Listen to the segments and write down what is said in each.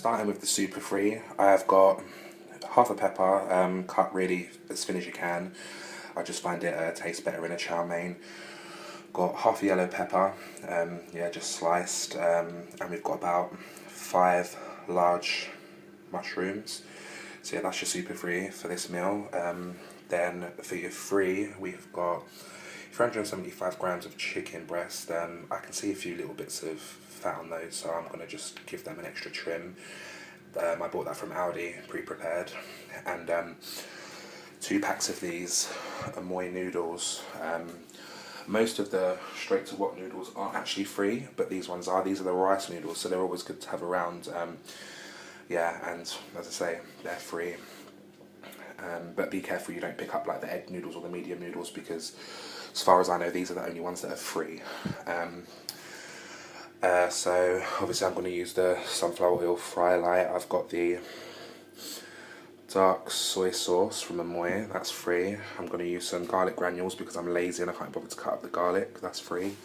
starting with the super free, I have got half a pepper, cut really as thin as you can. I just find it tastes better in a chow mein. Got half a yellow pepper, yeah, just sliced, and we've got about 5 large mushrooms. So yeah, that's your super free for this meal. Then for your free, we've got 375 grams of chicken breast. I can see a few little bits of fat on those, so I'm gonna just give them an extra trim. I bought that from Aldi, pre-prepared, and 2 packs of these Amoy noodles. Most of the straight to wok noodles aren't actually free, but these ones are. These are the rice noodles, so they're always good to have around. Yeah, and as I say, they're free. But be careful you don't pick up like the egg noodles or the medium noodles, because as far as I know, these are the only ones that are free. So obviously I'm going to use the sunflower oil fry light. I've got the dark soy sauce from Amoy, that's free. I'm going to use some garlic granules because I'm lazy and I can't bother to cut up the garlic, that's free.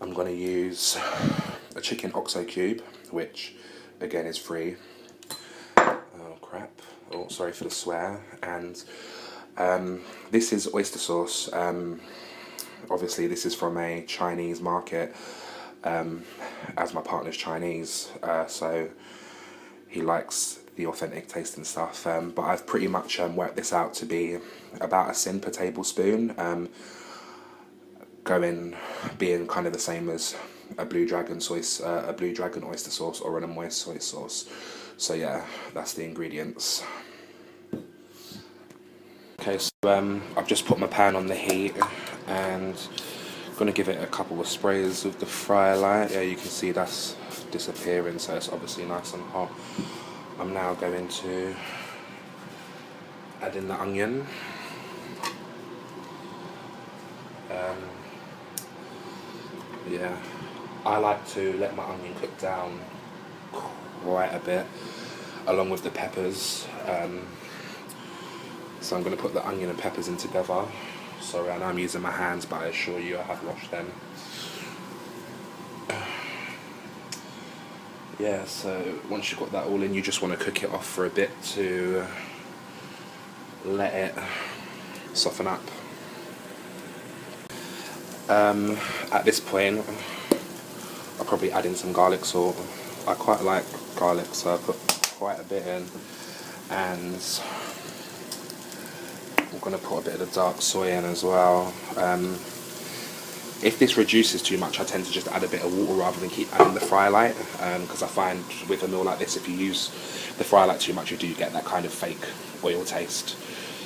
I'm going to use a chicken oxo cube, which again is free. Oh crap, oh sorry for the swear. And this is oyster sauce. Obviously this is from a Chinese market, as my partner's Chinese, so he likes the authentic taste and stuff, but I've pretty much worked this out to be about 1 cent per tablespoon, being kind of the same as a blue dragon oyster sauce or an Amoy soy sauce. So yeah, that's the ingredients. Okay, so I've just put my pan on the heat and gonna give it a couple of sprays with the fryer light. Yeah, you can see that's disappearing, so it's obviously nice and hot. I'm now going to add in the onion. Yeah, I like to let my onion cook down quite a bit, along with the peppers. So I'm going to put the onion and peppers in together. Sorry, I know I'm using my hands, but I assure you I have washed them. Yeah, so once you've got that all in, you just want to cook it off for a bit to let it soften up. At this point, I'll probably add in some garlic salt. I quite like garlic, so I put quite a bit in. And I'm going to put a bit of the dark soy in as well. If this reduces too much, I tend to just add a bit of water rather than keep adding the fry light, because I find with a meal like this, if you use the fry light too much, you do get that kind of fake oil taste.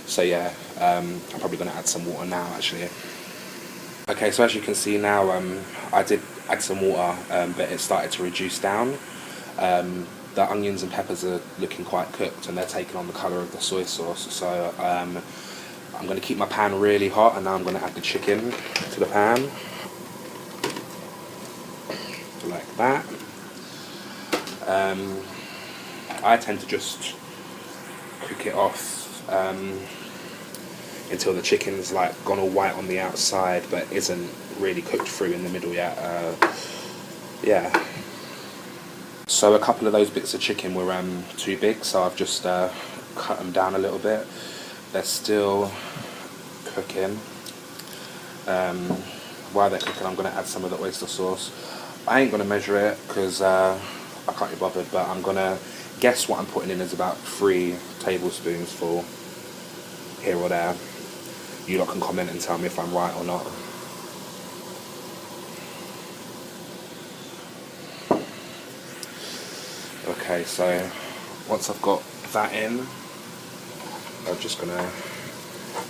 So yeah, I'm probably going to add some water now actually. Okay, so as you can see now, I did add some water, but it started to reduce down. The onions and peppers are looking quite cooked and they're taking on the colour of the soy sauce, so I'm going to keep my pan really hot, and now I'm going to add the chicken to the pan, like that. I tend to just cook it off until the chicken's like gone all white on the outside but isn't really cooked through in the middle yet. Yeah. So a couple of those bits of chicken were too big, so I've just cut them down a little bit. They're still cooking. While they're cooking, I'm going to add some of the oyster sauce. I ain't going to measure it because I can't be bothered, but I'm going to guess what I'm putting in is about 3 tablespoons full, here or there. You lot can comment and tell me if I'm right or not. Okay, so once I've got that in, I'm just going to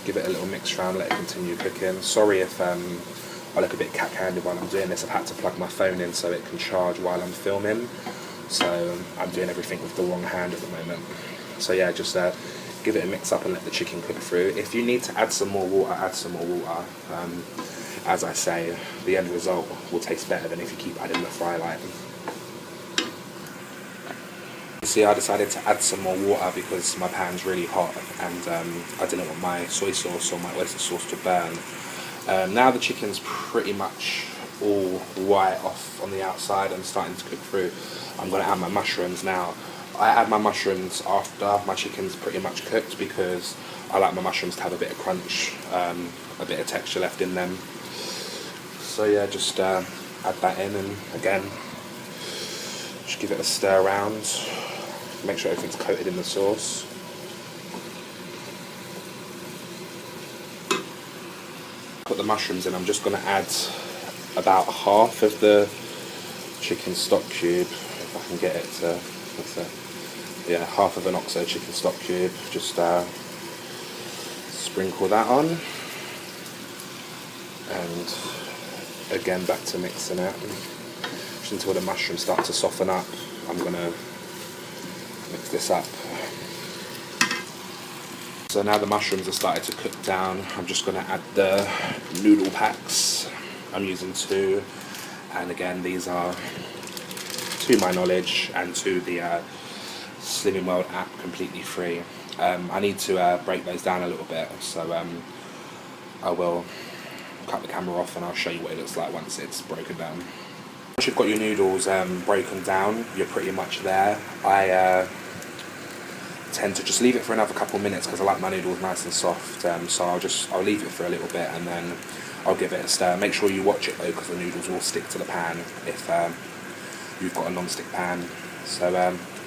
give it a little mix round, let it continue cooking. Sorry if I look a bit cat-handed while I'm doing this. I've had to plug my phone in so it can charge while I'm filming. So I'm doing everything with the wrong hand at the moment. So yeah, just give it a mix up and let the chicken cook through. If you need to add some more water, add some more water. As I say, the end result will taste better than if you keep adding the fry light. See, I decided to add some more water because my pan's really hot and I didn't want my soy sauce or my oyster sauce to burn. Now the chicken's pretty much all white off on the outside and starting to cook through, I'm going to add my mushrooms now. I add my mushrooms after my chicken's pretty much cooked because I like my mushrooms to have a bit of crunch, a bit of texture left in them. So yeah, just add that in, and again, just give it a stir around. Make sure everything's coated in the sauce. Put the mushrooms in. I'm just going to add about half of the chicken stock cube, if I can get it to, yeah, half of an OXO chicken stock cube. Just sprinkle that on, and again back to mixing it just until the mushrooms start to soften up. I'm going to mix this up. So now the mushrooms have started to cook down, I'm just going to add the noodle packs. I'm using 2, and again these are, to my knowledge and to the Slimming World app, completely free. I need to break those down a little bit, so I will cut the camera off and I'll show you what it looks like once it's broken down. Once you've got your noodles broken down, you're pretty much there. I tend to just leave it for another couple of minutes because I like my noodles nice and soft, so I'll leave it for a little bit and then I'll give it a stir. Make sure you watch it though, because the noodles will stick to the pan if you've got a non-stick pan. So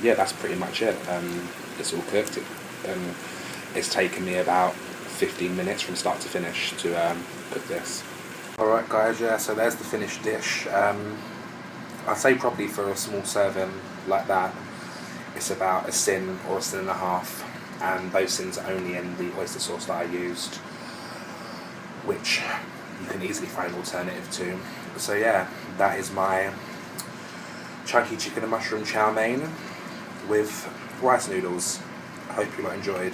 yeah, that's pretty much it. It's all cooked. It's taken me about 15 minutes from start to finish to cook this. Alright guys, yeah, so there's the finished dish. I'd say probably for a small serving like that, it's about a sin or a sin and a half, and those sins are only in the oyster sauce that I used, which you can easily find an alternative to. So yeah, that is my chunky chicken and mushroom chow mein with rice noodles. I hope you lot enjoyed.